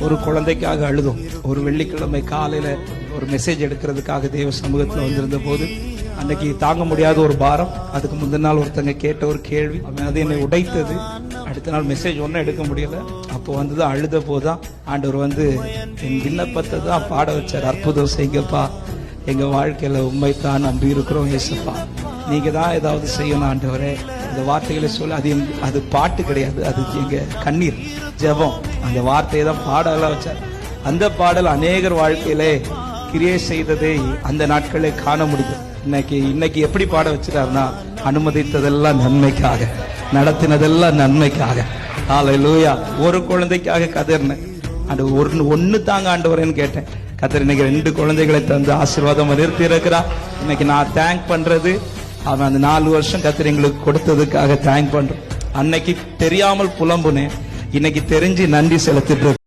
ஒரு குழந்தைக்காக அழுதோம். ஒரு வெள்ளிக்கிழமை காலையில ஒரு மெசேஜ் எடுக்கிறதுக்காக தேவ சமூகத்தில் வந்திருந்த போது அன்னைக்கு தாங்க முடியாத ஒரு பாரம். அதுக்கு முந்தின நாள் ஒருத்தங்க கேட்ட ஒரு கேள்வி, அது என்னை உடைத்தது. அடுத்த நாள் மெசேஜ் ஒன்றும் எடுக்க முடியல. அப்போ வந்துதான் அழுத போதான் ஆண்டவர் என் விண்ணப்பத்தை தான் பாட வச்சார். அற்புதம் செய்யுங்கப்பா, எங்க வாழ்க்கையில உண்மைத்தான் நம்பி இருக்கிறோம் ஏசப்பா, நீங்க தான் ஏதாவது செய்யணும் ஆண்டவரே. அந்த வார்த்தைகளை சொல்ல அது பாட்டு கிடையாது, அது எங்க கண்ணீர் ஜெபம். அந்த வார்த்தையை தான் பாடலாம் வச்சார். அந்த பாடல் அநேகர் வாழ்க்கையிலே கிரியை செய்ததை அந்த நாட்களே காண முடியும். இன்னைக்கு எப்படி பாட வச்சிட்டாருன்னா, அனுமதித்ததெல்லாம் நன்மைக்காக, நடத்தினதெல்லாம் நன்மைக்காக. ஹல்லேலூயா. ஒரு குழந்தைக்காக கதறினேன், அது ஒன்னு தாங்க ஆண்டவரேன்னு கேட்டேன். கத்தர் இன்னைக்கு 2 குழந்தைகளை தந்து ஆசீர்வாதம் நிறுத்தி இருக்கிறார். இன்னைக்கு நான் தேங்க் பண்றது அவன் அந்த 4 வருஷம் கத்தர் எங்களுக்கு கொடுத்ததுக்காக தேங்க் பண்றேன். அன்னைக்கு தெரியாமல் புலம்புனேன், இன்னைக்கு தெரிஞ்சு நன்றி செலுத்திட்டு